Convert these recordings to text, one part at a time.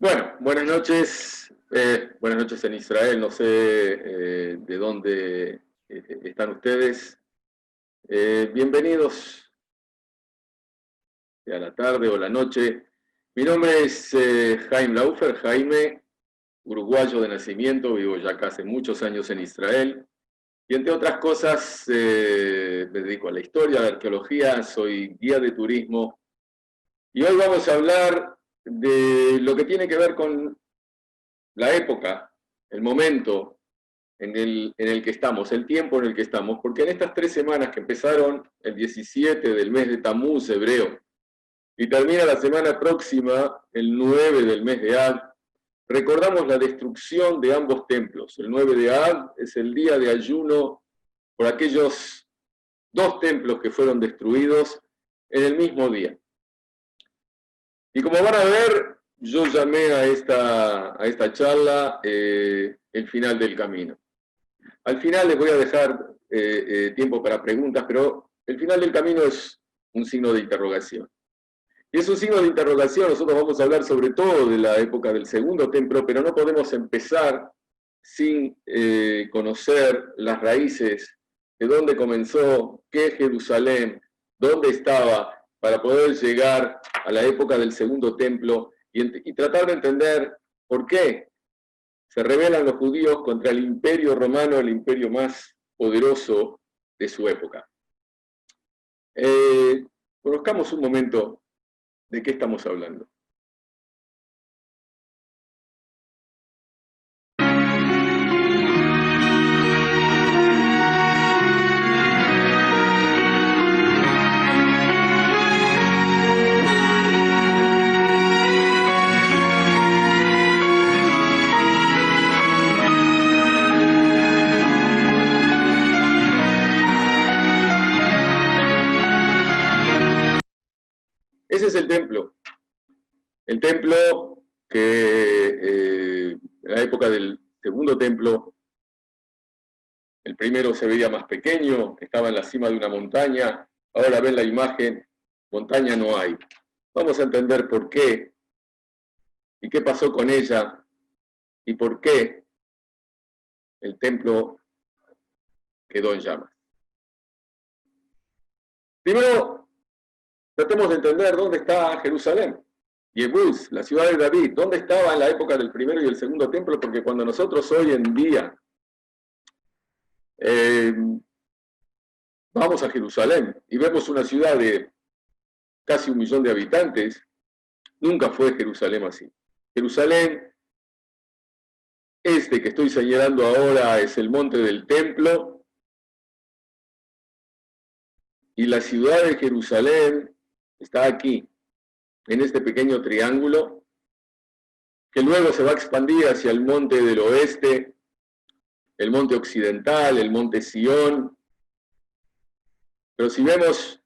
Bueno, buenas noches en Israel, no sé de dónde están ustedes. Bienvenidos a la tarde o la noche. Mi nombre es Jaime Laufer, Jaime, uruguayo de nacimiento, vivo ya casi muchos años en Israel. Y entre otras cosas, me dedico a la historia, a la arqueología, soy guía de turismo. Y hoy vamos a hablar de lo que tiene que ver con la época, el momento en el que estamos, el tiempo en el que estamos, porque en estas 3 semanas que empezaron el 17 del mes de Tamuz hebreo y termina la semana próxima, el 9 del mes de Ad, recordamos la destrucción de ambos templos. El 9 de Ad es el día de ayuno por aquellos dos templos que fueron destruidos en el mismo día. Y como van a ver, yo llamé a esta charla el final del camino. Al final les voy a dejar tiempo para preguntas, pero el final del camino es un signo de interrogación. Y es un signo de interrogación, nosotros vamos a hablar sobre todo de la época del Segundo Templo, pero no podemos empezar sin conocer las raíces de dónde comenzó, qué es Jerusalén, dónde estaba, para poder llegar a la época del Segundo Templo y tratar de entender por qué se rebelan los judíos contra el imperio romano, el imperio más poderoso de su época. Conozcamos un momento de qué estamos hablando. Ese es el templo que en la época del Segundo Templo, el primero se veía más pequeño, estaba en la cima de una montaña, ahora ven la imagen, montaña no hay. Vamos a entender por qué y qué pasó con ella y por qué el templo quedó en llamas. Primero, tratemos de entender dónde está Jerusalén. Yebús, la ciudad de David, ¿dónde estaba en la época del primero y el segundo templo? Porque cuando nosotros hoy en día vamos a Jerusalén y vemos una ciudad de casi 1 millón de habitantes, nunca fue Jerusalén así. Jerusalén, que estoy señalando ahora, es el monte del templo, y la ciudad de Jerusalén está aquí, en este pequeño triángulo, que luego se va a expandir hacia el monte del oeste, el monte occidental, el monte Sión. Pero si vemos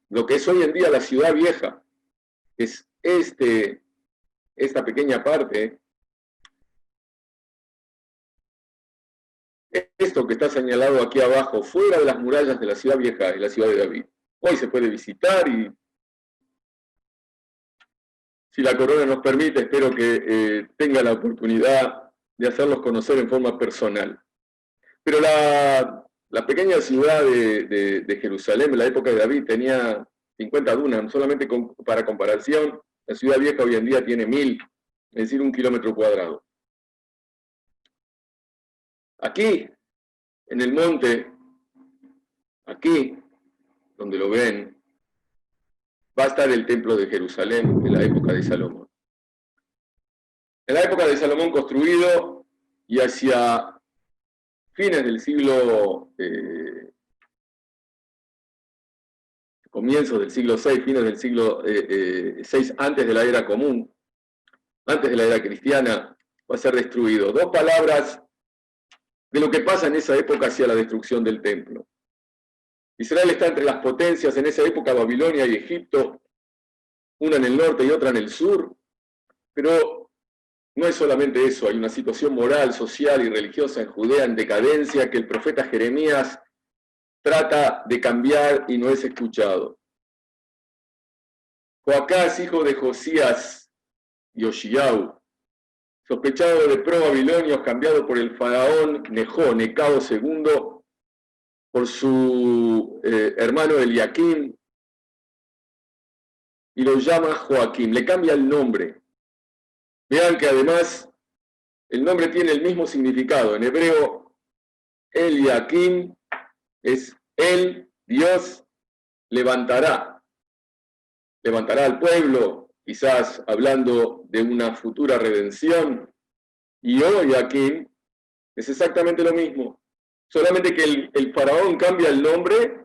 lo que es hoy en día la ciudad vieja, es esta pequeña parte, esto que está señalado aquí abajo, fuera de las murallas de la ciudad vieja, es la ciudad de David. Hoy se puede visitar y, si la corona nos permite, espero que tenga la oportunidad de hacerlos conocer en forma personal. Pero la pequeña ciudad de Jerusalén en la época de David tenía 50 dunam, solamente para comparación, la ciudad vieja hoy en día tiene 1000, es decir, 1 kilómetro cuadrado. Aquí, en el monte, aquí, donde lo ven, va a estar el templo de Jerusalén en la época de Salomón. En la época de Salomón construido y hacia fines del siglo, comienzos del siglo VI, fines del siglo VI, antes de la era común, antes de la era cristiana, va a ser destruido. 2 palabras de lo que pasa en esa época hacia la destrucción del templo. Israel está entre las potencias en esa época, Babilonia y Egipto, una en el norte y otra en el sur, pero no es solamente eso, hay una situación moral, social y religiosa en Judea en decadencia que el profeta Jeremías trata de cambiar y no es escuchado. Joacás, hijo de Josías, Yoshiau, sospechado de pro-babilonios, cambiado por el faraón Necao II, por su hermano Eliakim, y lo llama Joaquim, le cambia el nombre. Vean que además el nombre tiene el mismo significado. En hebreo, Eliakim es él, Dios, levantará al pueblo, quizás hablando de una futura redención. Y Joaquim es exactamente lo mismo, solamente que el faraón cambia el nombre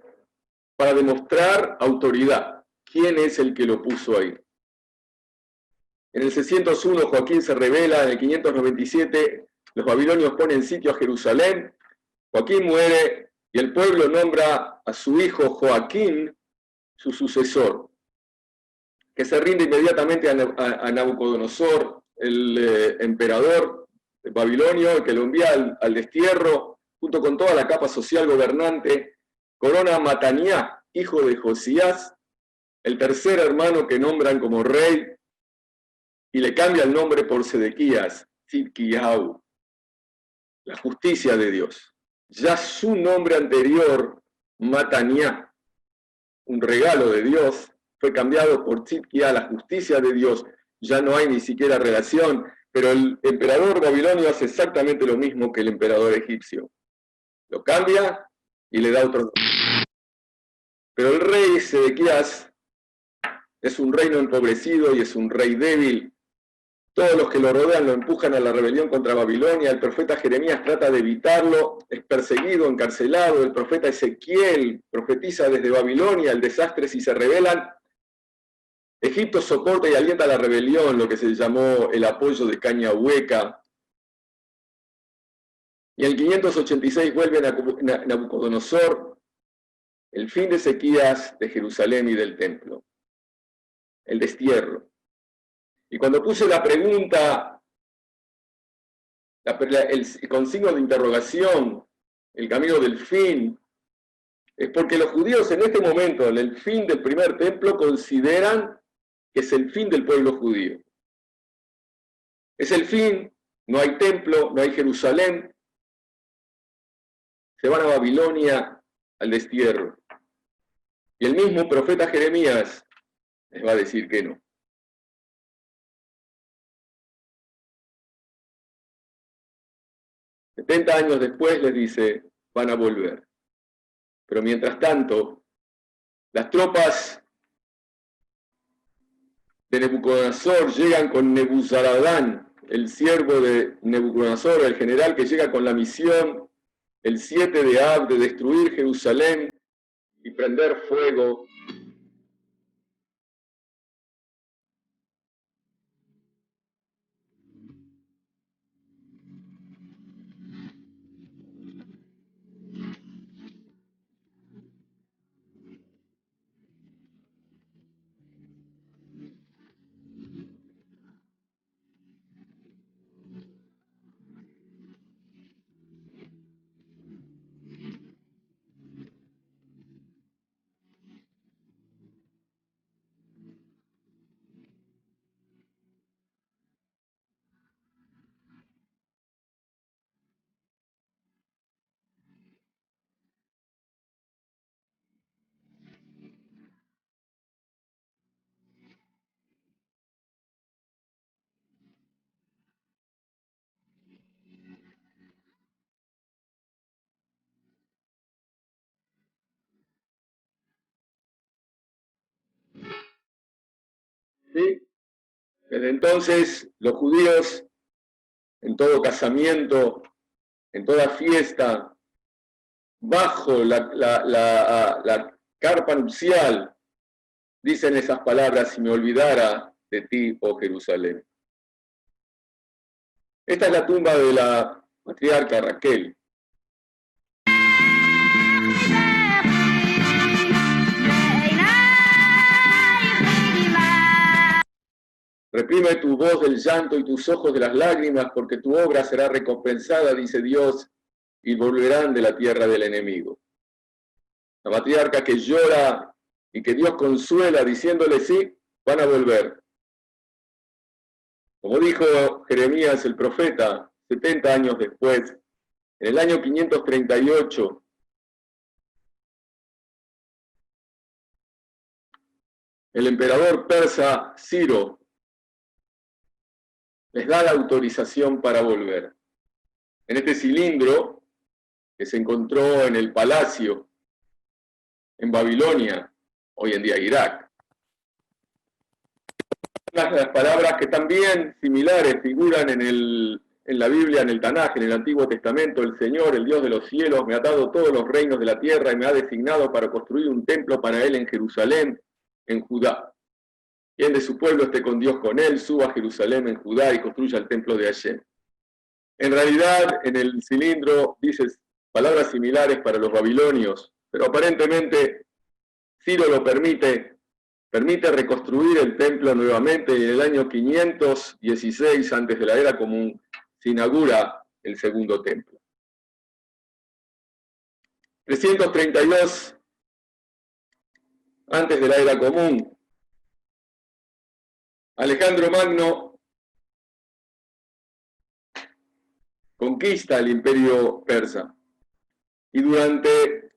para demostrar autoridad. ¿Quién es el que lo puso ahí? En el 601 Joaquín se rebela, en el 597 los babilonios ponen sitio a Jerusalén, Joaquín muere y el pueblo nombra a su hijo Joaquín su sucesor, que se rinde inmediatamente a Nabucodonosor, el emperador babilonio, que lo envía al destierro, junto con toda la capa social gobernante, corona a Mataniá, hijo de Josías, el tercer hermano que nombran como rey, y le cambia el nombre por Sedequías, Tzidkiyahu, la justicia de Dios. Ya su nombre anterior, Mataniá, un regalo de Dios, fue cambiado por Tzidkiyahu, la justicia de Dios. Ya no hay ni siquiera relación, pero el emperador babilonio hace exactamente lo mismo que el emperador egipcio. Lo cambia y le da otro nombre. Pero el rey Sedequías es un reino empobrecido y es un rey débil. Todos los que lo rodean lo empujan a la rebelión contra Babilonia. El profeta Jeremías trata de evitarlo, es perseguido, encarcelado. El profeta Ezequiel profetiza desde Babilonia el desastre si se rebelan. Egipto soporta y alienta la rebelión, lo que se llamó el apoyo de caña hueca. Y en el 586 vuelve Nabucodonosor, el fin de Ezequías, de Jerusalén y del templo, el destierro. Y cuando puse la pregunta, con signo de interrogación, el camino del fin, es porque los judíos en este momento, en el fin del primer templo, consideran que es el fin del pueblo judío. Es el fin, no hay templo, no hay Jerusalén, se van a Babilonia al destierro. Y el mismo profeta Jeremías les va a decir que no. $70 años después les dice, van a volver. Pero mientras tanto, las tropas de Nabucodonosor llegan con Nebuzaradán, el siervo de Nabucodonosor, el general que llega con la misión el 7 de Ab de destruir Jerusalén y prender fuego ¿sí? Desde entonces, los judíos, en todo casamiento, en toda fiesta, bajo la carpa nupcial, dicen esas palabras, si me olvidara de ti, oh Jerusalén. Esta es la tumba de la matriarca Raquel. Reprime tu voz del llanto y tus ojos de las lágrimas, porque tu obra será recompensada, dice Dios, y volverán de la tierra del enemigo. La matriarca que llora y que Dios consuela diciéndole sí, van a volver. Como dijo Jeremías el profeta, 70 años después, en el año 538, el emperador persa Ciro les da la autorización para volver. En este cilindro que se encontró en el palacio en Babilonia, hoy en día Irak, las palabras que también similares figuran en la Biblia, en el Tanaj, en el Antiguo Testamento: el Señor, el Dios de los cielos, me ha dado todos los reinos de la tierra y me ha designado para construir un templo para Él en Jerusalén, en Judá. Quien de su pueblo esté con Dios con Él, suba a Jerusalén en Judá y construya el templo de Hashem. En realidad, en el cilindro dices palabras similares para los babilonios, pero aparentemente Ciro lo permite reconstruir el templo nuevamente, y en el año 516 antes de la era común se inaugura el segundo templo. 332 antes de la era común, Alejandro Magno conquista el imperio persa y durante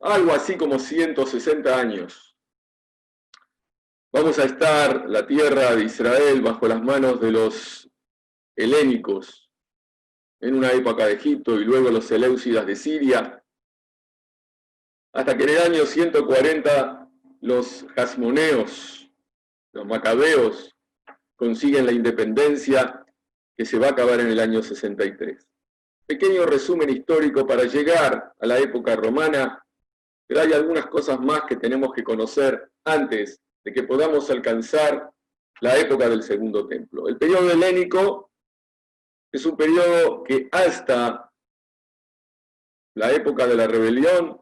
algo así como 160 años vamos a estar la tierra de Israel bajo las manos de los helénicos, en una época de Egipto y luego los seleucidas de Siria, hasta que en el año 140 los hasmoneos, los macabeos, consiguen la independencia, que se va a acabar en el año 63. Pequeño resumen histórico para llegar a la época romana, pero hay algunas cosas más que tenemos que conocer antes de que podamos alcanzar la época del Segundo Templo. El periodo helénico es un periodo que hasta la época de la rebelión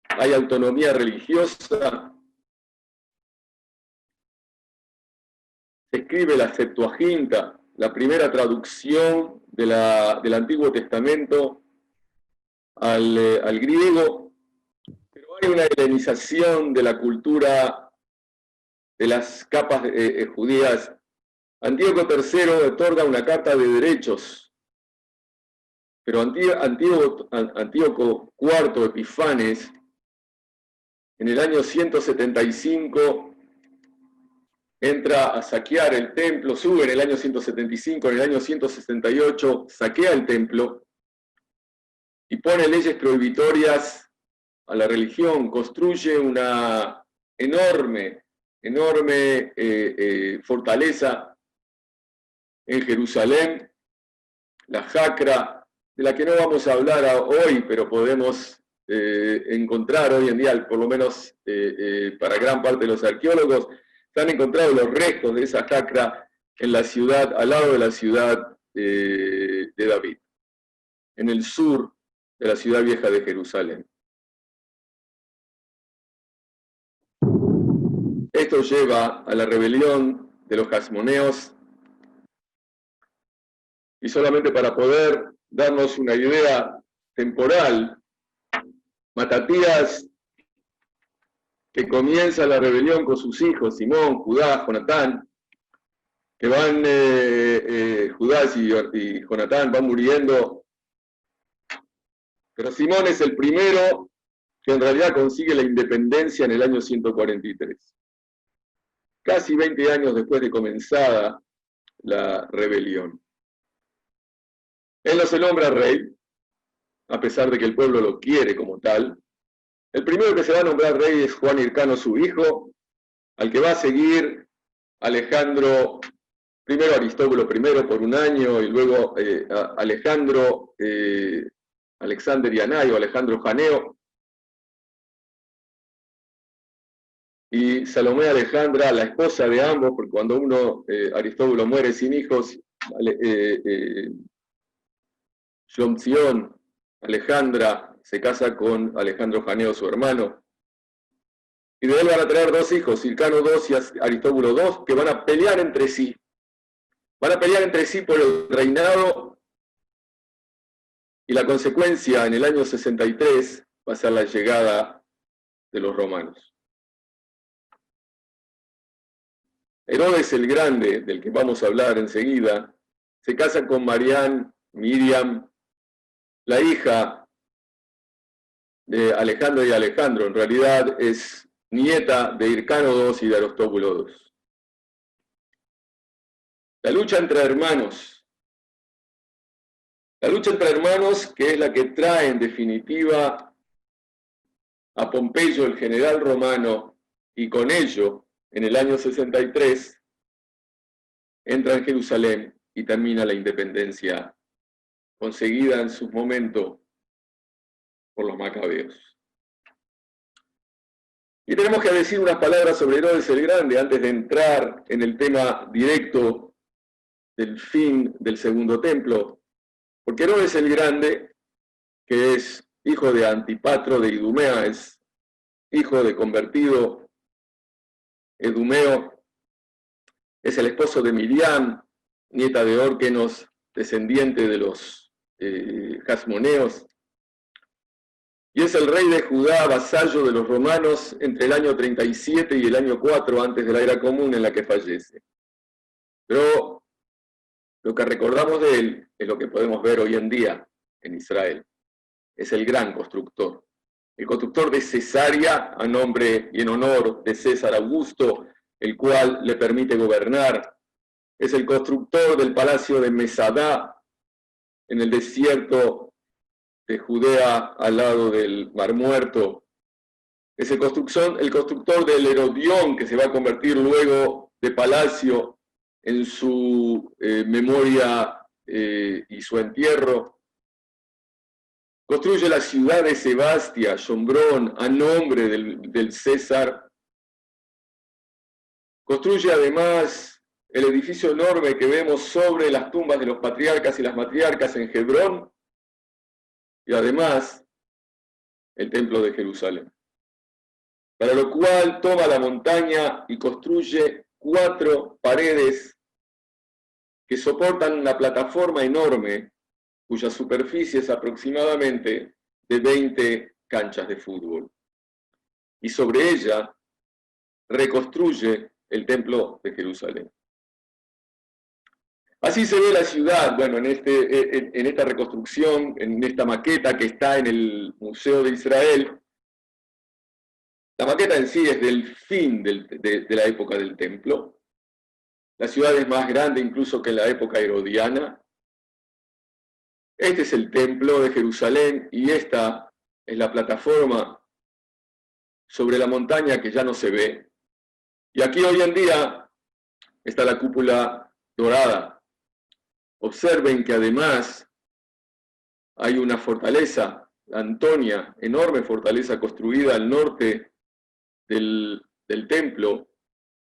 hay autonomía religiosa. Se escribe la Septuaginta, la primera traducción del Antiguo Testamento al griego, pero hay una helenización de la cultura de las capas judías. Antíoco III otorga una carta de derechos, pero Antíoco IV Epifanes, en el año 175, entra a saquear el templo, sube en el año 175, en el año 168 saquea el templo y pone leyes prohibitorias a la religión, construye una enorme fortaleza en Jerusalén, la Jacra, de la que no vamos a hablar hoy, pero podemos encontrar hoy en día, por lo menos para gran parte de los arqueólogos, se han encontrado los restos de esa Jacra en la ciudad, al lado de la ciudad de David, en el sur de la ciudad vieja de Jerusalén. Esto lleva a la rebelión de los hasmoneos, y solamente para poder darnos una idea temporal, Matatías, que comienza la rebelión con sus hijos, Simón, Judá, Jonatán, que van, Judá y Jonatán van muriendo, pero Simón es el primero que en realidad consigue la independencia en el año 143, casi 20 años después de comenzada la rebelión. Él no se nombra rey, a pesar de que el pueblo lo quiere como tal. El primero que se va a nombrar rey es Juan Hircano, su hijo, al que va a seguir Alejandro, primero Aristóbulo I por un año, y luego Alejandro, Alexander Yanai o Alejandro Janeo, y Salomé Alejandra, la esposa de ambos, porque cuando Aristóbulo muere sin hijos, Shlomzion, Alejandra, se casa con Alejandro Janeo, su hermano, y de él van a tener dos hijos, Hircano II y Aristóbulo II, que van a pelear entre sí. Van a pelear entre sí por el reinado, y la consecuencia en el año 63 va a ser la llegada de los romanos. Herodes el Grande, del que vamos a hablar enseguida, se casa con Miriam, la hija de Alejandro y Alejandro. En realidad es nieta de Hircano II y de Aristóbulo II. La lucha entre hermanos. La lucha entre hermanos, que es la que trae en definitiva a Pompeyo, el general romano, y con ello, en el año 63, entra en Jerusalén y termina la independencia conseguida en su momento por los macabeos. Y tenemos que decir unas palabras sobre Herodes el Grande antes de entrar en el tema directo del fin del segundo templo, porque Herodes el Grande, que es hijo de Antipatro de Idumea, es hijo de convertido Edumeo, es el esposo de Miriam, nieta de Orquenos, descendiente de los Jasmoneos, y es el rey de Judá, vasallo de los romanos entre el año 37 y el año 4 antes de la era común en la que fallece. Pero lo que recordamos de él es lo que podemos ver hoy en día en Israel. Es el gran constructor. El constructor de Cesarea, a nombre y en honor de César Augusto, el cual le permite gobernar. Es el constructor del palacio de Mesadá, en el desierto de Judea, al lado del Mar Muerto. Es el constructor del Herodión, que se va a convertir luego de palacio en su memoria y su entierro. Construye la ciudad de Sebastia, Sombrón, a nombre del César. Construye además el edificio enorme que vemos sobre las tumbas de los patriarcas y las matriarcas en Hebrón, y además el templo de Jerusalén. Para lo cual toma la montaña y construye 4 paredes que soportan una plataforma enorme cuya superficie es aproximadamente de 20 canchas de fútbol. Y sobre ella reconstruye el templo de Jerusalén. Así se ve la ciudad, bueno, en esta reconstrucción, en esta maqueta que está en el Museo de Israel. La maqueta en sí es del fin de la época del templo. La ciudad es más grande incluso que en la época herodiana. Este es el templo de Jerusalén y esta es la plataforma sobre la montaña que ya no se ve. Y aquí hoy en día está la cúpula dorada. Observen que además hay una fortaleza, la Antonia, enorme fortaleza construida al norte del templo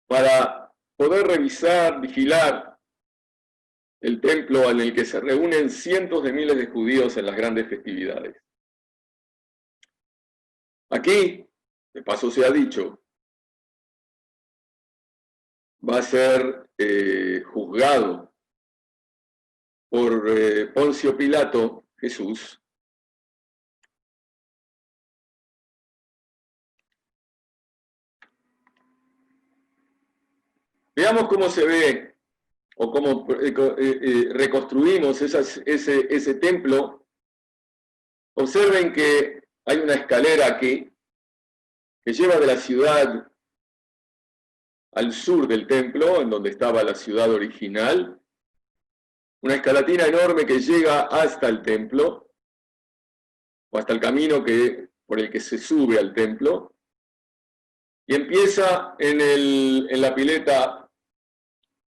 para poder revisar, vigilar el templo en el que se reúnen cientos de miles de judíos en las grandes festividades. Aquí, de paso se ha dicho, va a ser juzgado por Poncio Pilato, Jesús. Veamos cómo se ve o cómo reconstruimos ese templo. Observen que hay una escalera aquí que lleva de la ciudad al sur del templo, en donde estaba la ciudad original. Una escalatina enorme que llega hasta el templo, o hasta el camino por el que se sube al templo, y empieza en la pileta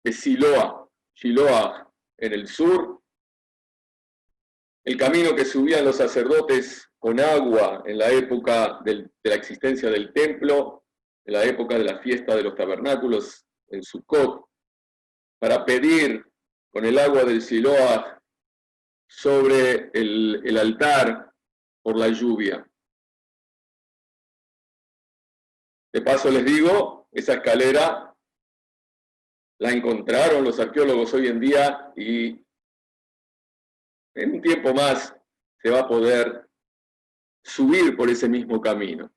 de Shiloah, en el sur, el camino que subían los sacerdotes con agua en la época de la existencia del templo, en la época de la fiesta de los tabernáculos en Sukkot, para pedir con el agua del Shiloah sobre el altar por la lluvia. De paso les digo, esa escalera la encontraron los arqueólogos hoy en día y en un tiempo más se va a poder subir por ese mismo camino.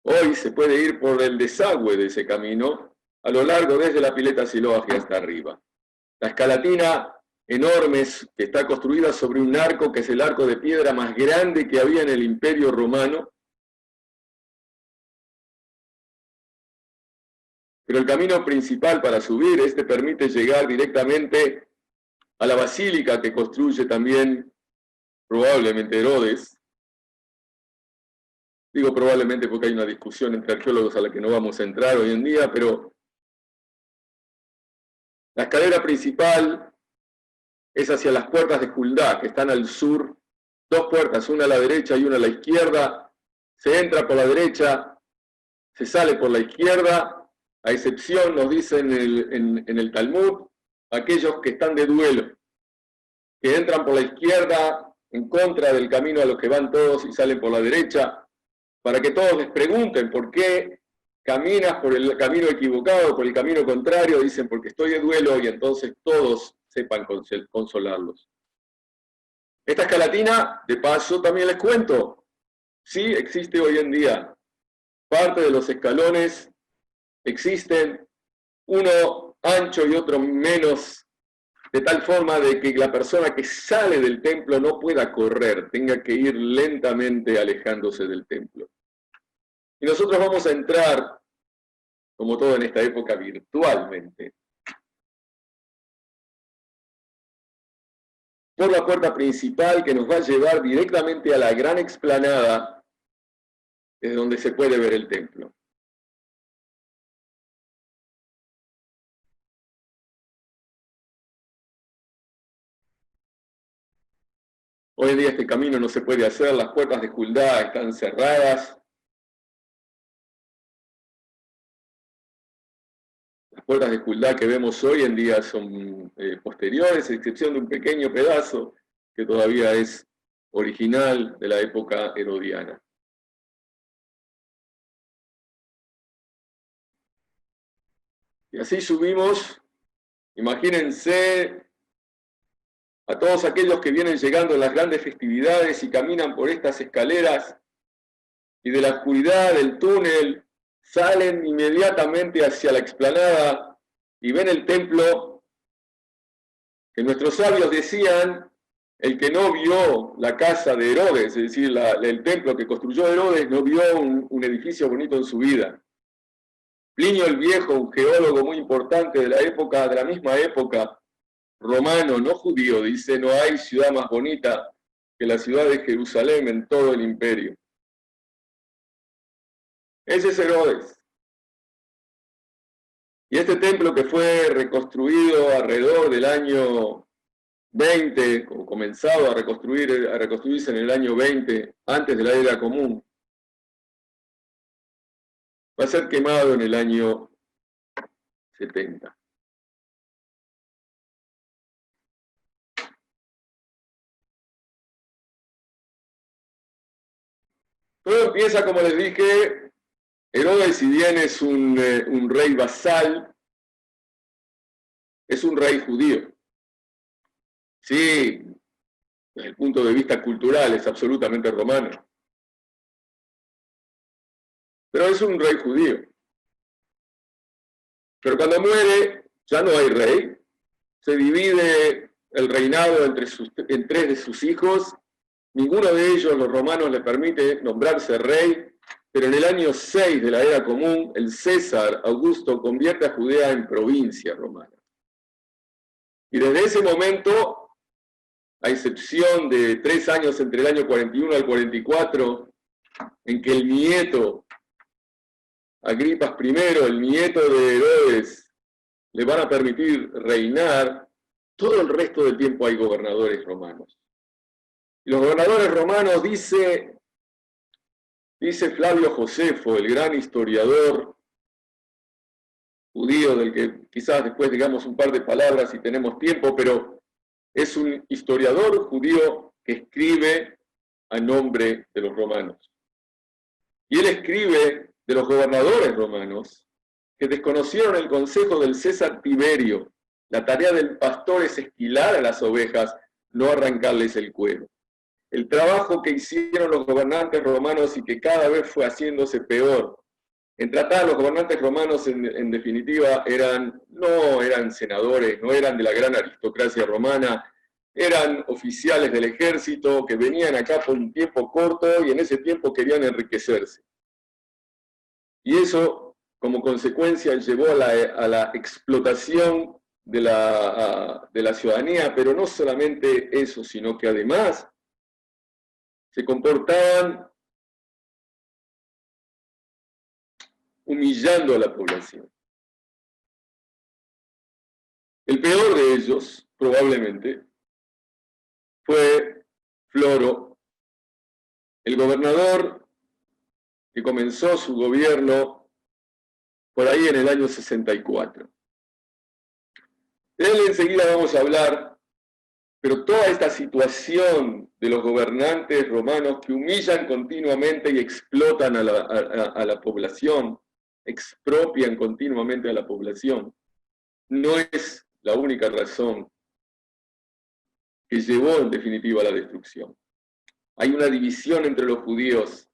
Hoy se puede ir por el desagüe de ese camino a lo largo desde la pileta Siloaj hasta arriba. La escalatina enorme que está construida sobre un arco que es el arco de piedra más grande que había en el Imperio Romano. Pero el camino principal para subir, permite llegar directamente a la basílica que construye también probablemente Herodes. Digo probablemente porque hay una discusión entre arqueólogos a la que no vamos a entrar hoy en día, pero la escalera principal es hacia las puertas de Juldá, que están al sur. Dos puertas, una a la derecha y una a la izquierda. Se entra por la derecha, se sale por la izquierda, a excepción, nos dice en el Talmud, aquellos que están de duelo, que entran por la izquierda en contra del camino a los que van todos y salen por la derecha, para que todos les pregunten por qué caminas por el camino equivocado, por el camino contrario, dicen porque estoy de duelo, y entonces todos sepan consolarlos. Esta escalatina, de paso, también les cuento, sí existe hoy en día. Parte de los escalones existen, uno ancho y otro menos, de tal forma de que la persona que sale del templo no pueda correr, tenga que ir lentamente alejándose del templo. Y nosotros vamos a entrar, como todo en esta época, virtualmente, por la puerta principal que nos va a llevar directamente a la gran explanada, desde donde se puede ver el templo. Hoy en día este camino no se puede hacer, las puertas de Juldá están cerradas. Las puertas de Juldá que vemos hoy en día son posteriores, a excepción de un pequeño pedazo que todavía es original de la época herodiana. Y así subimos, imagínense a todos aquellos que vienen llegando en las grandes festividades y caminan por estas escaleras y de la oscuridad del túnel salen inmediatamente hacia la explanada y ven el templo que nuestros sabios decían, el que no vio la casa de Herodes, es decir, el templo que construyó Herodes, no vio un edificio bonito en su vida. Plinio el Viejo, un geólogo muy importante de la misma época, romano, no judío, dice, no hay ciudad más bonita que la ciudad de Jerusalén en todo el imperio. Ese es Herodes. Y este templo que fue reconstruido alrededor del año 20, o comenzado a reconstruirse en el año 20, antes de la era común, va a ser quemado en el año 70. Todo empieza, como les dije, Herodes, si bien es un rey vasal, es un rey judío. Sí, desde el punto de vista cultural es absolutamente romano. Pero es un rey judío. Pero cuando muere, ya no hay rey. Se divide el reinado en tres de sus hijos. Ninguno de ellos, los romanos, le permite nombrarse rey, pero en el año 6 de la era común, el César Augusto convierte a Judea en provincia romana. Y desde ese momento, a excepción de 3 años entre el año 41 al 44, en que el nieto, Agripas I, el nieto de Herodes, le van a permitir reinar, todo el resto del tiempo hay gobernadores romanos. Y los gobernadores romanos, dice Flavio Josefo, el gran historiador judío, del que quizás después digamos un par de palabras si tenemos tiempo, pero es un historiador judío que escribe a nombre de los romanos. Y él escribe de los gobernadores romanos que desconocieron el consejo del César Tiberio. La tarea del pastor es esquilar a las ovejas, no arrancarles el cuero. El trabajo que hicieron los gobernantes romanos y que cada vez fue haciéndose peor En tratar, los gobernantes romanos, en definitiva, no eran senadores, no eran de la gran aristocracia romana, eran oficiales del ejército que venían acá por un tiempo corto y en ese tiempo querían enriquecerse. Y eso, como consecuencia, llevó a la explotación de la ciudadanía, pero no solamente eso, sino que además se comportaban humillando a la población. El peor de ellos, probablemente, fue Floro, el gobernador que comenzó su gobierno por ahí en el año 64. De él enseguida vamos a hablar, pero toda esta situación de los gobernantes romanos que humillan continuamente y explotan a la población, expropian continuamente a la población, no es la única razón que llevó en definitiva a la destrucción. Hay una división entre los judíos,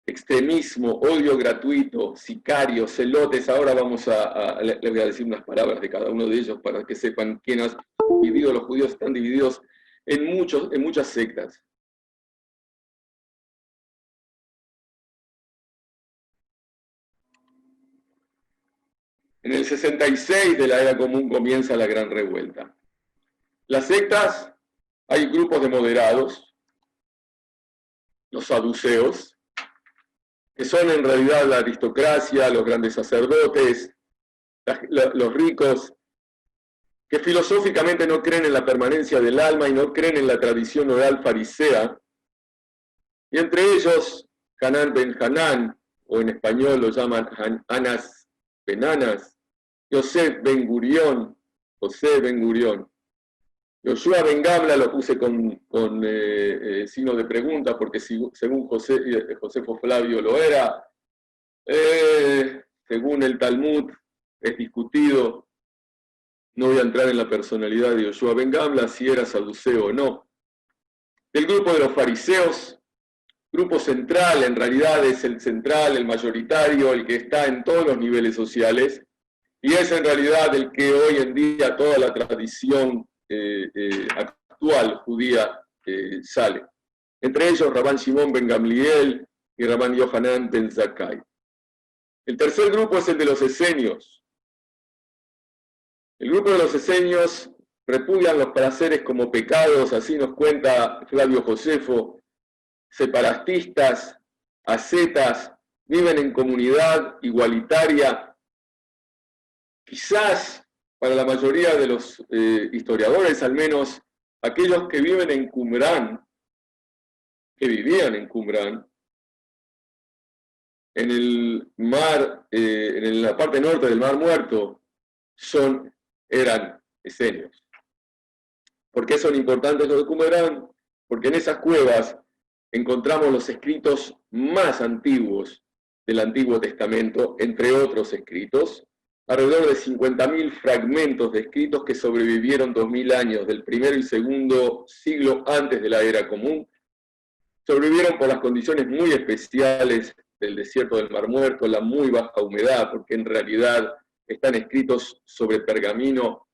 extremismo, odio gratuito, sicarios, celotes. Ahora les voy a decir unas palabras de cada uno de ellos para que sepan quiénes han dividido. Los judíos están divididos en muchas sectas. En el 66 de la Era Común comienza la Gran Revuelta. Las sectas, hay grupos de moderados, los saduceos, que son en realidad la aristocracia, los grandes sacerdotes, los ricos, que filosóficamente no creen en la permanencia del alma y no creen en la tradición oral farisea, y entre ellos Hanan ben Hanan, o en español lo llaman Anas ben Anas, José ben Gurión, Yoshua ben Gamla lo puse con signo de pregunta, porque según Josefo Flavio lo era, según el Talmud es discutido. No voy a entrar en la personalidad de Yoshua ben Gamla, si era saduceo o no. El grupo de los fariseos, grupo central, en realidad es el central, el mayoritario, el que está en todos los niveles sociales, y es en realidad el que hoy en día toda la tradición actual judía sale. Entre ellos Rabán Shimon ben Gamliel y Rabán Yohanan ben Zakkai. El tercer grupo es el de los esenios. El grupo de los esenios repudian los placeres como pecados, así nos cuenta Flavio Josefo, separatistas, ascetas, viven en comunidad igualitaria. Quizás para la mayoría de los historiadores, al menos aquellos que viven en Qumrán, que vivían en Qumrán, en el mar, en la parte norte del Mar Muerto, eran esenios. ¿Por qué son importantes los de Qumrán? Porque en esas cuevas encontramos los escritos más antiguos del Antiguo Testamento, entre otros escritos, alrededor de 50.000 fragmentos de escritos que sobrevivieron 2000 años, del primero y segundo siglo antes de la Era Común. Sobrevivieron por las condiciones muy especiales del desierto del Mar Muerto, la muy baja humedad, porque en realidad están escritos sobre pergamino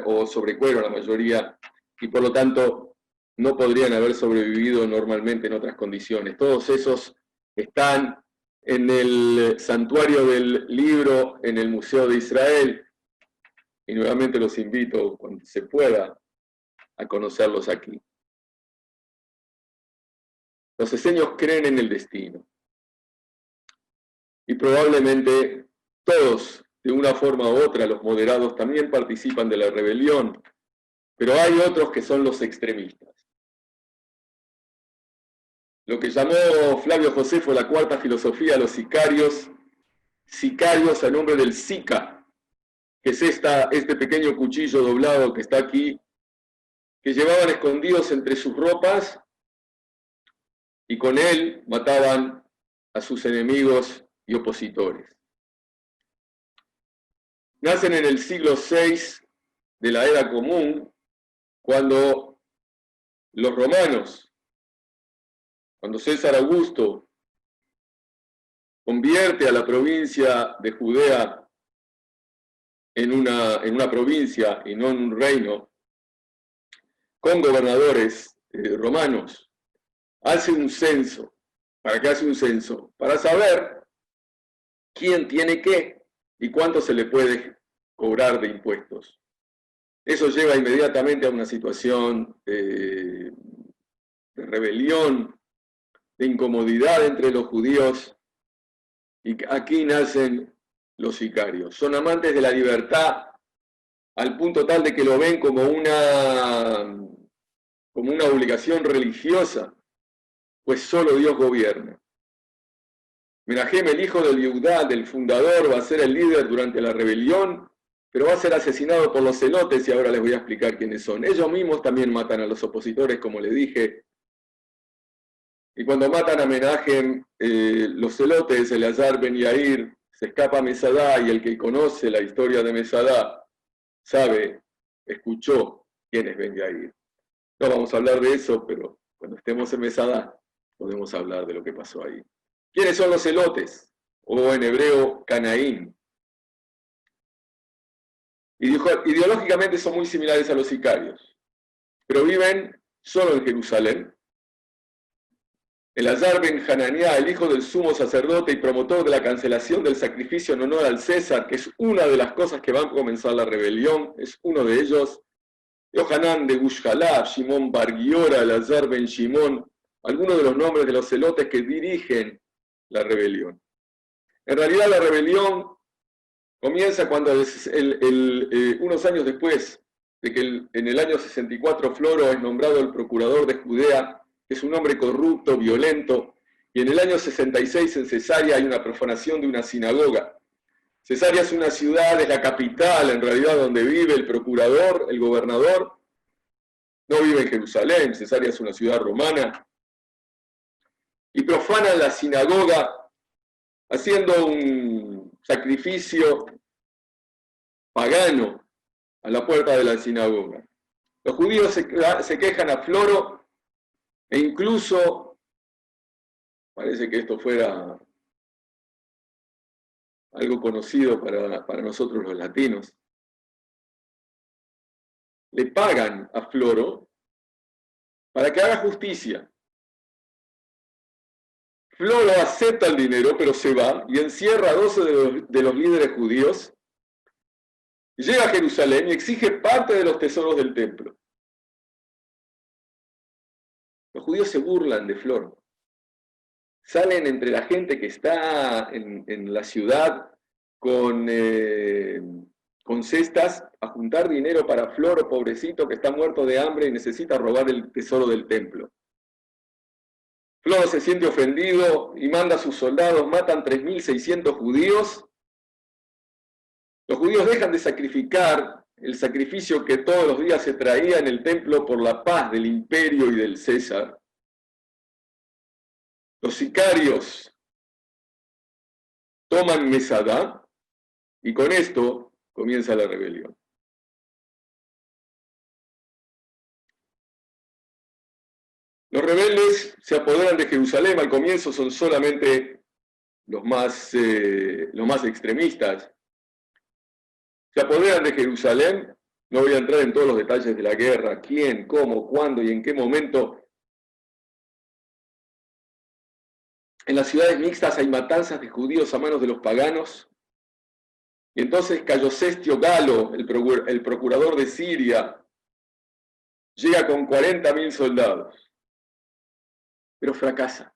o sobre cuero la mayoría, y por lo tanto no podrían haber sobrevivido normalmente en otras condiciones. Todos esos están en el santuario del libro en el Museo de Israel, y nuevamente los invito, cuando se pueda, a conocerlos aquí. Los esenios creen en el destino, y probablemente todos, de una forma u otra, los moderados también participan de la rebelión, pero hay otros que son los extremistas. Lo que llamó Flavio Josefo la cuarta filosofía, los sicarios a nombre del sica, que es este pequeño cuchillo doblado que está aquí, que llevaban escondidos entre sus ropas y con él mataban a sus enemigos y opositores. Nacen en el siglo VI de la Era Común, cuando los romanos Cuando César Augusto convierte a la provincia de Judea en una provincia y no en un reino, con gobernadores romanos, hace un censo. ¿Para qué hace un censo? Para saber quién tiene qué y cuánto se le puede cobrar de impuestos. Eso lleva inmediatamente a una situación de rebelión, de incomodidad entre los judíos, y aquí nacen los sicarios. Son amantes de la libertad al punto tal de que lo ven como una obligación religiosa, pues solo Dios gobierna. Menahem, el hijo del Yehudá, del fundador, va a ser el líder durante la rebelión, pero va a ser asesinado por los celotes, y ahora les voy a explicar quiénes son. Ellos mismos también matan a los opositores, como le dije. Y cuando matan a Menahem, los celotes, Eleazar ben Yair, se escapa a Mesadá, y el que conoce la historia de Mesadá sabe, escuchó quién es Ben Yair. No vamos a hablar de eso, pero cuando estemos en Mesadá podemos hablar de lo que pasó ahí. ¿Quiénes son los celotes? O en hebreo, Canaín. Ideológicamente son muy similares a los sicarios, pero viven solo en Jerusalén. Eleazar ben Hananiah, el hijo del sumo sacerdote y promotor de la cancelación del sacrificio en honor al César, que es una de las cosas que van a comenzar la rebelión, es uno de ellos. Yohanan de Gushjalab, Shimon bar Giora, Eleazar ben Shimon, algunos de los nombres de los celotes que dirigen la rebelión. En realidad la rebelión comienza cuando unos años después de que en el año 64 Floro es nombrado el procurador de Judea, que es un hombre corrupto, violento, y en el año 66 en Cesarea hay una profanación de una sinagoga. Cesarea es una ciudad, es la capital en realidad donde vive el procurador, el gobernador. No vive en Jerusalén, Cesarea es una ciudad romana. Y profanan la sinagoga haciendo un sacrificio pagano a la puerta de la sinagoga. Los judíos se quejan a Floro, e incluso, parece que esto fuera algo conocido para nosotros los latinos, le pagan a Floro para que haga justicia. Floro acepta el dinero, pero se va y encierra a 12 de los líderes judíos. Llega a Jerusalén y exige parte de los tesoros del templo. Los judíos se burlan de Floro. Salen entre la gente que está en la ciudad con cestas a juntar dinero para Floro, pobrecito, que está muerto de hambre y necesita robar el tesoro del templo. Floro se siente ofendido y manda a sus soldados, matan 3.600 judíos. Los judíos dejan de sacrificar el sacrificio que todos los días se traía en el templo por la paz del imperio y del César. Los sicarios toman Mesadá y con esto comienza la rebelión. Los rebeldes se apoderan de Jerusalén. Al comienzo son solamente los más extremistas. Se apoderan de Jerusalén. No voy a entrar en todos los detalles de la guerra, quién, cómo, cuándo y en qué momento. En las ciudades mixtas hay matanzas de judíos a manos de los paganos. Y entonces Cayo Cestio Galo, el procurador de Siria, llega con 40.000 soldados, pero fracasa.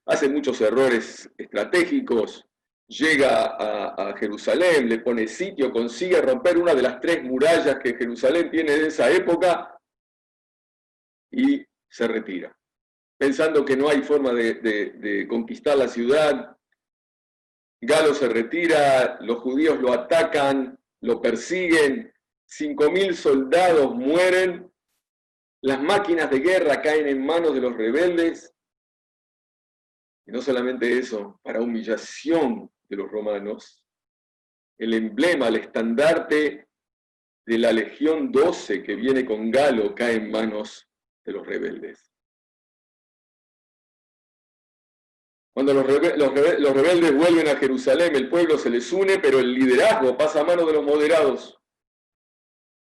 Hace muchos errores estratégicos, llega a Jerusalén, le pone sitio, consigue romper una de las 3 murallas que Jerusalén tiene de esa época y se retira, pensando que no hay forma de conquistar la ciudad. Galo se retira, los judíos lo atacan, lo persiguen, 5.000 soldados mueren, las máquinas de guerra caen en manos de los rebeldes. Y no solamente eso, para humillación de los romanos, el emblema, el estandarte de la Legión 12 que viene con Galo cae en manos de los rebeldes. Cuando los rebeldes vuelven a Jerusalén, el pueblo se les une, pero el liderazgo pasa a manos de los moderados,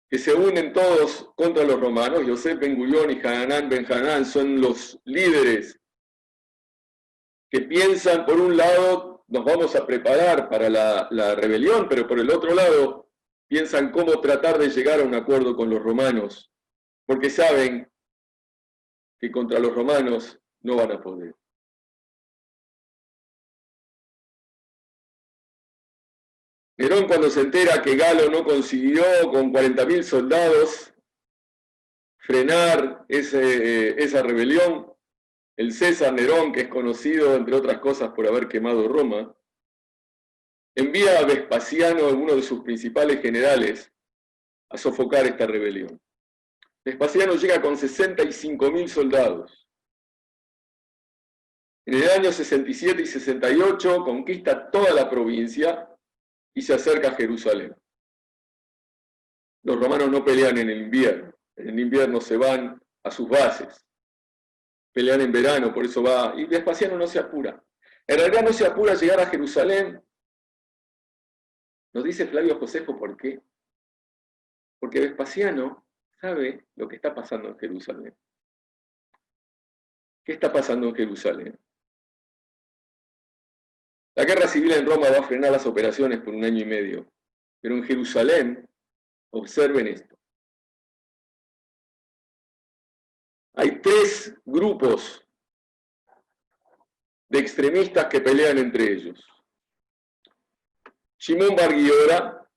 que se unen todos contra los romanos. Yosef Ben Gurión y Hanán Ben Hanán son los líderes que piensan, por un lado, nos vamos a preparar para la rebelión, pero por el otro lado, piensan cómo tratar de llegar a un acuerdo con los romanos, porque saben que contra los romanos no van a poder. Nerón, cuando se entera que Galo no consiguió con 40.000 soldados frenar esa rebelión, el César Nerón, que es conocido, entre otras cosas, por haber quemado Roma, envía a Vespasiano, uno de sus principales generales, a sofocar esta rebelión. Vespasiano llega con 65.000 soldados. En el año 67 y 68 conquista toda la provincia y se acerca a Jerusalén. Los romanos no pelean en el invierno. En el invierno se van a sus bases. Pelean en verano, por eso va. Y Vespasiano no se apura. En realidad no se apura a llegar a Jerusalén. Nos dice Flavio Josefo por qué. Porque Vespasiano sabe lo que está pasando en Jerusalén. ¿Qué está pasando en Jerusalén? La guerra civil en Roma va a frenar las operaciones por 1 año y medio. Pero en Jerusalén, observen esto. Hay 3 grupos de extremistas que pelean entre ellos. Shimón Bar Giora,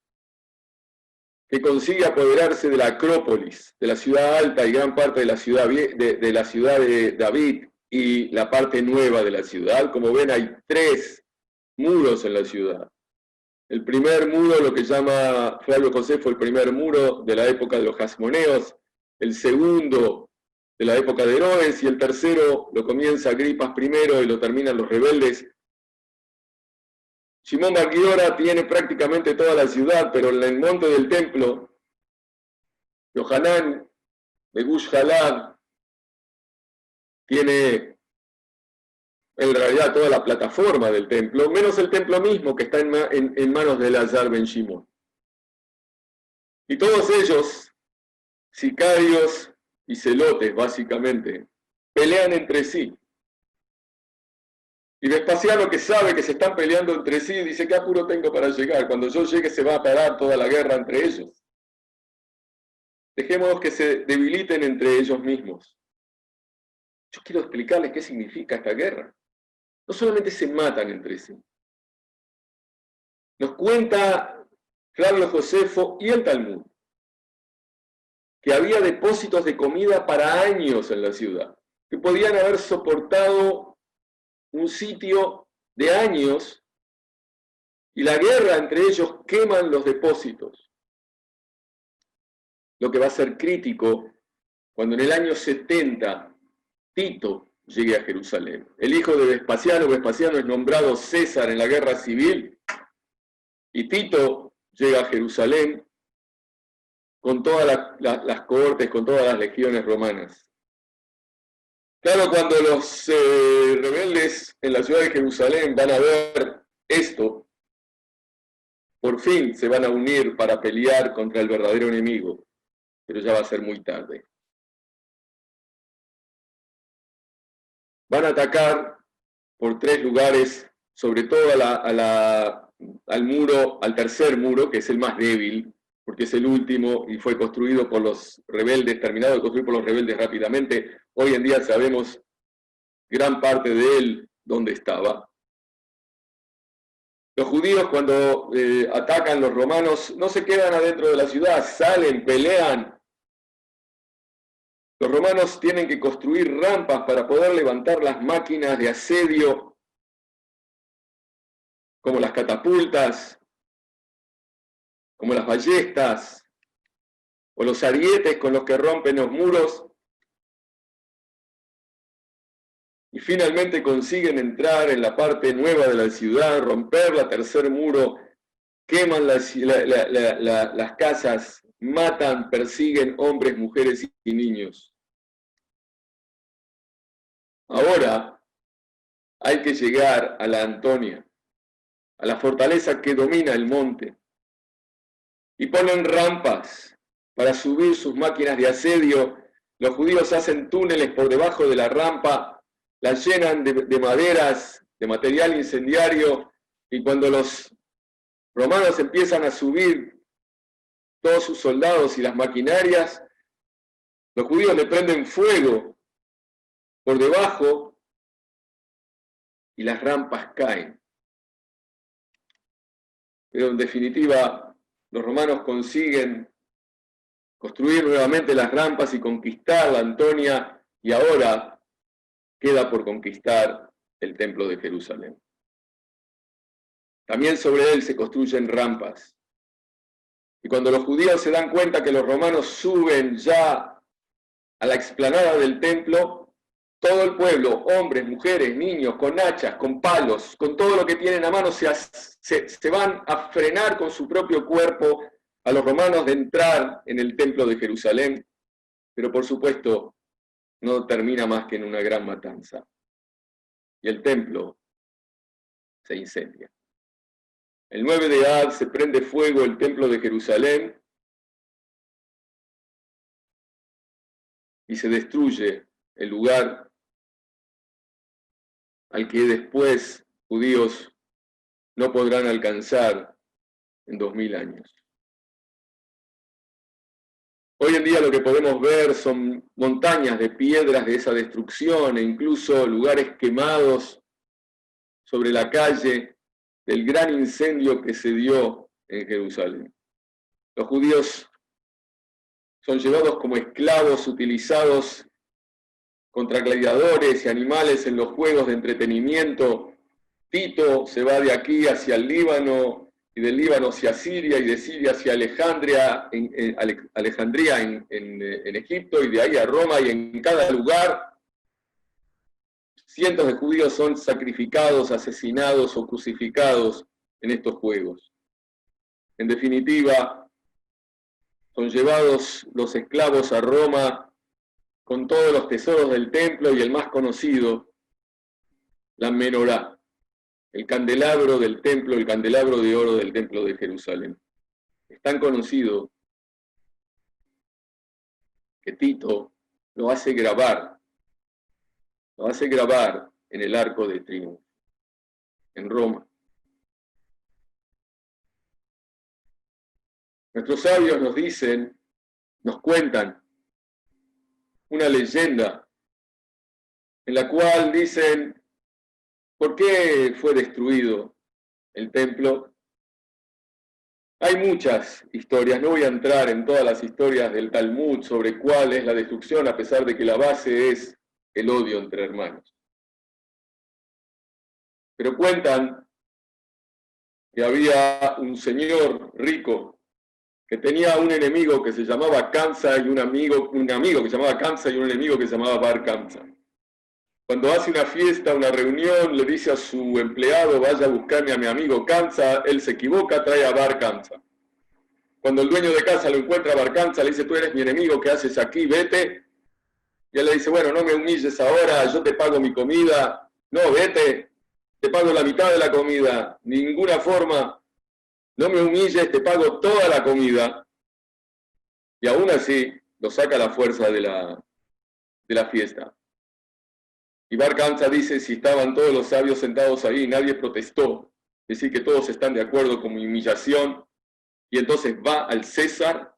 que consigue apoderarse de la Acrópolis, de la ciudad alta y gran parte de la ciudad de David y la parte nueva de la ciudad. Como ven, hay 3 muros en la ciudad. El primer muro, lo que llama Flavio Josefo el primer muro de la época de los Hasmoneos, el segundo de la época de Herodes, y el tercero lo comienza Agripas I y lo terminan los rebeldes. Shimón Bar Giora tiene prácticamente toda la ciudad, pero en el monte del templo, Yohanan de Gush Halab tiene en realidad toda la plataforma del templo, menos el templo mismo, que está en manos de Elazar Ben Shimón. Y todos ellos, sicarios y celotes básicamente, pelean entre sí. Y Vespasiano, que sabe que se están peleando entre sí, dice: ¿qué apuro tengo para llegar? Cuando yo llegue se va a parar toda la guerra entre ellos. Dejémonos que se debiliten entre ellos mismos. Yo quiero explicarles qué significa esta guerra. No solamente se matan entre sí. Nos cuenta Flavio Josefo y el Talmud que había depósitos de comida para años en la ciudad, que podían haber soportado un sitio de años, y la guerra entre ellos queman los depósitos. Lo que va a ser crítico cuando en el año 70 Tito llegue a Jerusalén. El hijo de Vespasiano es nombrado César en la guerra civil, y Tito llega a Jerusalén con todas las cohortes, con todas las legiones romanas. Claro, cuando los rebeldes en la ciudad de Jerusalén van a ver esto, por fin se van a unir para pelear contra el verdadero enemigo, pero ya va a ser muy tarde. Van a atacar por 3 lugares, sobre todo al muro, al tercer muro, que es el más débil, porque es el último y fue construido por los rebeldes, terminado de construir por los rebeldes rápidamente. Hoy en día sabemos gran parte de él dónde estaba. Los judíos, cuando atacan los romanos, no se quedan adentro de la ciudad, salen, pelean. Los romanos tienen que construir rampas para poder levantar las máquinas de asedio, como las catapultas, como las ballestas, o los arietes con los que rompen los muros, y finalmente consiguen entrar en la parte nueva de la ciudad, romper el tercer muro, queman las casas, matan, persiguen hombres, mujeres y niños. Ahora, hay que llegar a la Antonia, a la fortaleza que domina el monte, y ponen rampas para subir sus máquinas de asedio. Los judíos hacen túneles por debajo de la rampa, las llenan de maderas, de material incendiario, y cuando los romanos empiezan a subir todos sus soldados y las maquinarias, los judíos le prenden fuego por debajo y las rampas caen. Pero en definitiva, los romanos consiguen construir nuevamente las rampas y conquistar la Antonia, y ahora queda por conquistar el templo de Jerusalén. También sobre él se construyen rampas. Y cuando los judíos se dan cuenta que los romanos suben ya a la explanada del templo, todo el pueblo, hombres, mujeres, niños, con hachas, con palos, con todo lo que tienen a mano, se van a frenar con su propio cuerpo a los romanos de entrar en el templo de Jerusalén. Pero por supuesto, no termina más que en una gran matanza. Y el templo se incendia. El 9 de Ad se prende fuego el templo de Jerusalén y se destruye el lugar al que después judíos no podrán alcanzar en 2000 años. Hoy en día lo que podemos ver son montañas de piedras de esa destrucción e incluso lugares quemados sobre la calle del gran incendio que se dio en Jerusalén. Los judíos son llevados como esclavos, utilizados contra gladiadores y animales en los juegos de entretenimiento. Tito se va de aquí hacia el Líbano, y del Líbano hacia Siria, y de Siria hacia Alejandría en Egipto, y de ahí a Roma, y en cada lugar cientos de judíos son sacrificados, asesinados o crucificados en estos juegos. En definitiva, son llevados los esclavos a Roma con todos los tesoros del templo y el más conocido, la menorá, el candelabro del templo, el candelabro de oro del templo de Jerusalén. Es tan conocido que Tito lo hace grabar en el Arco de Triunfo, en Roma. Nuestros sabios nos dicen, nos cuentan una leyenda en la cual dicen, ¿por qué fue destruido el templo? Hay muchas historias, no voy a entrar en todas las historias del Talmud sobre cuál es la destrucción, a pesar de que la base es el odio entre hermanos. Pero cuentan que había un señor rico que tenía un enemigo que se llamaba Kamsa y un amigo que se llamaba Kamsa y un enemigo que se llamaba Bar Kamsa. Cuando hace una fiesta, una reunión, le dice a su empleado, vaya a buscarme a mi amigo Kamsa, él se equivoca, trae a Bar Kamsa. Cuando el dueño de casa lo encuentra a Bar Kamsa, le dice, tú eres mi enemigo, ¿qué haces aquí? Vete. Y él le dice, bueno, no me humilles ahora, yo te pago mi comida. No, vete, te pago la mitad de la comida, ninguna forma. No me humilles, te pago toda la comida. Y aún así, lo saca a la fuerza de la fiesta. Y Bar Kamsa dice, si estaban todos los sabios sentados ahí, nadie protestó. Es decir, que todos están de acuerdo con mi humillación. Y entonces va al César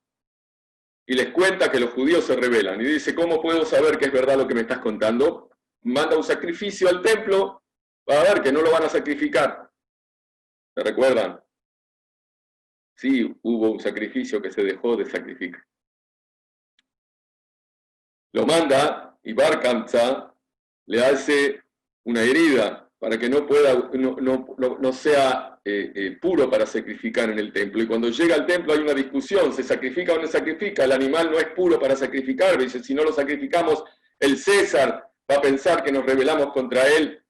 y les cuenta que los judíos se rebelan. Y dice, ¿cómo puedo saber que es verdad lo que me estás contando? Manda un sacrificio al templo, va a ver que no lo van a sacrificar. ¿Se recuerdan? Sí, hubo un sacrificio que se dejó de sacrificar. Lo manda y Bar Kamsa le hace una herida para que no sea puro para sacrificar en el templo. Y cuando llega al templo hay una discusión, ¿se sacrifica o no se sacrifica? El animal no es puro para sacrificar. Dice, si no lo sacrificamos, el César va a pensar que nos rebelamos contra él.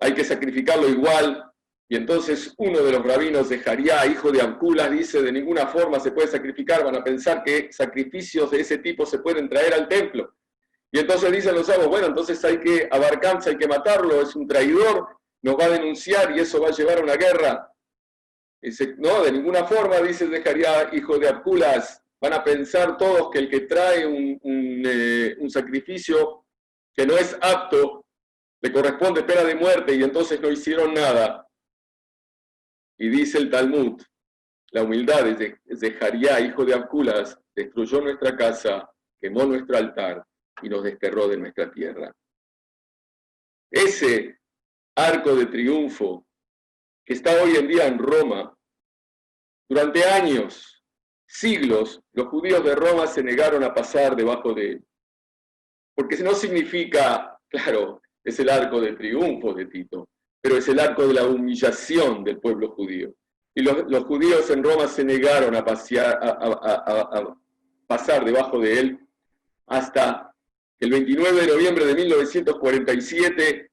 Hay que sacrificarlo igual. Y entonces uno de los rabinos de Jariá, hijo de Abculas, dice, de ninguna forma se puede sacrificar, van a pensar que sacrificios de ese tipo se pueden traer al templo. Y entonces dicen los sabios, bueno, entonces hay que abarcarse, hay que matarlo, es un traidor, nos va a denunciar y eso va a llevar a una guerra. Dice, no, de ninguna forma, dice Zecaría, hijo de Abculas, van a pensar todos que el que trae un sacrificio que no es apto, le corresponde pena de muerte y entonces no hicieron nada. Y dice el Talmud, la humildad de Zecaría, hijo de Abculas, destruyó nuestra casa, quemó nuestro altar y nos desterró de nuestra tierra. Ese arco de triunfo que está hoy en día en Roma, durante años, siglos, los judíos de Roma se negaron a pasar debajo de él. Porque no significa, claro, es el arco de triunfo de Tito, pero es el arco de la humillación del pueblo judío. Y los judíos en Roma se negaron a pasar debajo de él hasta el 29 de noviembre de 1947,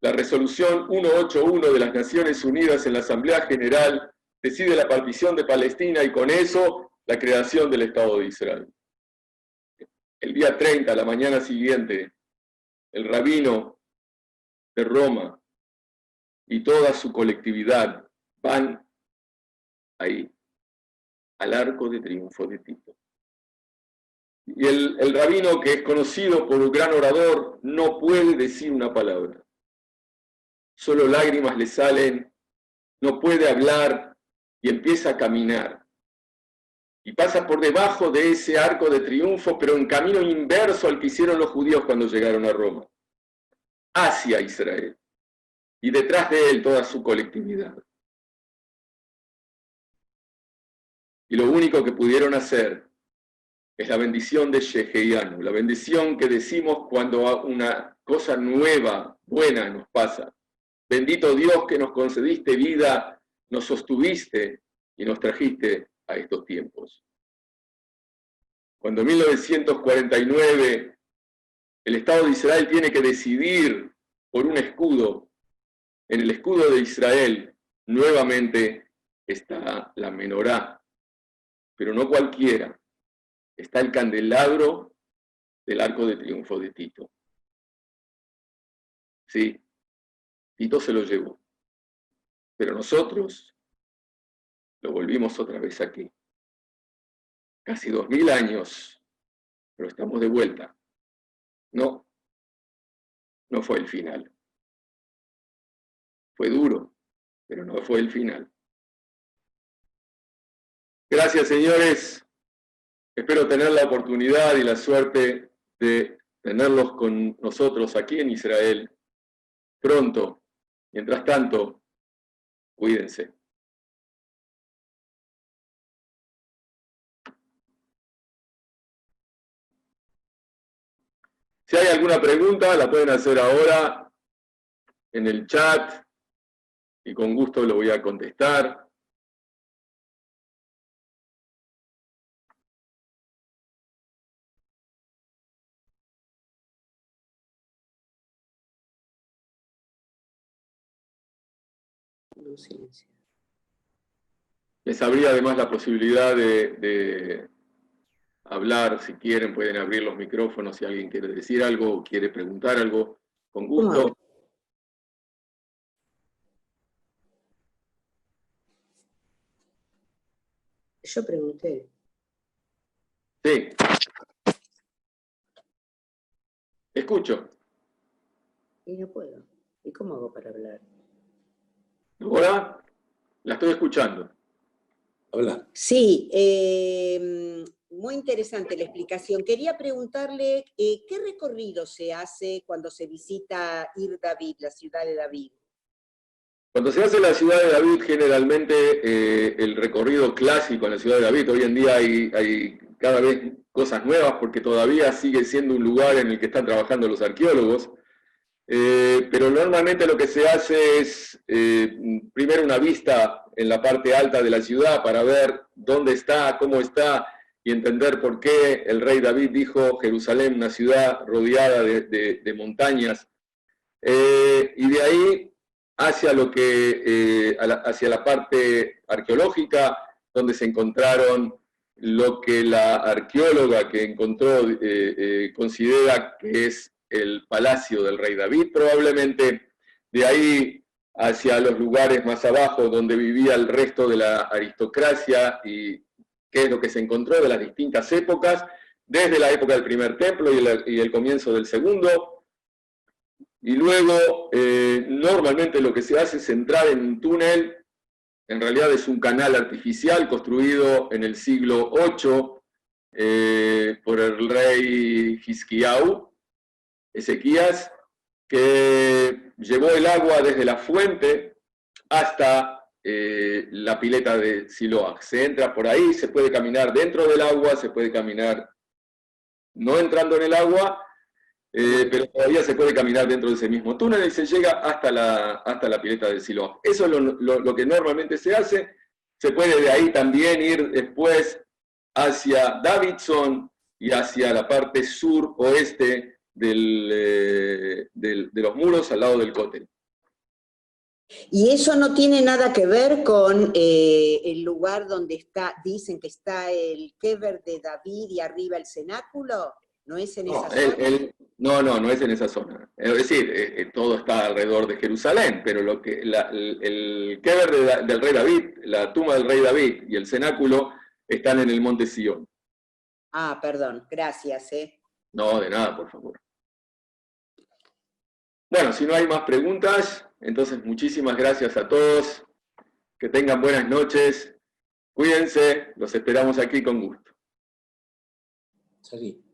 la resolución 181 de las Naciones Unidas en la Asamblea General decide la partición de Palestina y con eso la creación del Estado de Israel. El día 30, la mañana siguiente, el rabino de Roma y toda su colectividad van ahí, al arco de triunfo de Tito. Y el rabino, que es conocido por un gran orador, no puede decir una palabra. Solo lágrimas le salen, no puede hablar y empieza a caminar. Y pasa por debajo de ese arco de triunfo, pero en camino inverso al que hicieron los judíos cuando llegaron a Roma, hacia Israel. Y detrás de él toda su colectividad. Y lo único que pudieron hacer es la bendición de Sheheyanu, la bendición que decimos cuando una cosa nueva, buena nos pasa. Bendito Dios que nos concediste vida, nos sostuviste y nos trajiste a estos tiempos. Cuando en 1949 el Estado de Israel tiene que decidir por un escudo, en el escudo de Israel nuevamente está la menorá, pero no cualquiera, está el candelabro del arco de triunfo de Tito. Sí, Tito se lo llevó, pero nosotros lo volvimos otra vez aquí. Casi 2000 años, pero estamos de vuelta. No, no fue el final. Fue duro, pero no fue el final. Gracias, señores. Espero tener la oportunidad y la suerte de tenerlos con nosotros aquí en Israel pronto. Mientras tanto, cuídense. Si hay alguna pregunta, la pueden hacer ahora en el chat y con gusto lo voy a contestar. Les abría además la posibilidad de hablar, si quieren, pueden abrir los micrófonos si alguien quiere decir algo o quiere preguntar algo, con gusto. Yo pregunté. Sí. Escucho. Y no puedo. ¿Y cómo hago para hablar? Ahora la estoy escuchando. Hola. Sí, muy interesante la explicación. Quería preguntarle qué recorrido se hace cuando se visita Ir David, la ciudad de David. Cuando se hace la ciudad de David, generalmente el recorrido clásico en la ciudad de David, hoy en día hay cada vez cosas nuevas porque todavía sigue siendo un lugar en el que están trabajando los arqueólogos, pero normalmente lo que se hace es primero una vista en la parte alta de la ciudad para ver dónde está, cómo está y entender por qué el rey David dijo Jerusalén, una ciudad rodeada de montañas, y de ahí hacia hacia la parte arqueológica, donde se encontraron lo que la arqueóloga que encontró considera que es el palacio del rey David, probablemente de ahí hacia los lugares más abajo donde vivía el resto de la aristocracia y qué es lo que se encontró de las distintas épocas, desde la época del primer templo y el comienzo del segundo. Y luego, normalmente lo que se hace es entrar en un túnel. En realidad es un canal artificial construido en el siglo VIII por el rey Ezequías, que llevó el agua desde la fuente hasta la pileta de Siloach. Se entra por ahí, se puede caminar dentro del agua, se puede caminar no entrando en el agua, pero todavía se puede caminar dentro de ese mismo túnel y se llega hasta la pileta del Siloam. Eso es lo que normalmente se hace. Se puede de ahí también ir después hacia Davidson y hacia la parte sur-oeste de los muros al lado del cótel. Y eso no tiene nada que ver con el lugar donde dicen que está el Kever de David y arriba el cenáculo. ¿No es en esa zona? No es en esa zona. Es decir, todo está alrededor de Jerusalén, pero el Kever del rey David, la tumba del rey David y el cenáculo están en el monte Sion. Ah, perdón, gracias. No, de nada, por favor. Bueno, si no hay más preguntas, entonces muchísimas gracias a todos. Que tengan buenas noches. Cuídense, los esperamos aquí con gusto. Sí.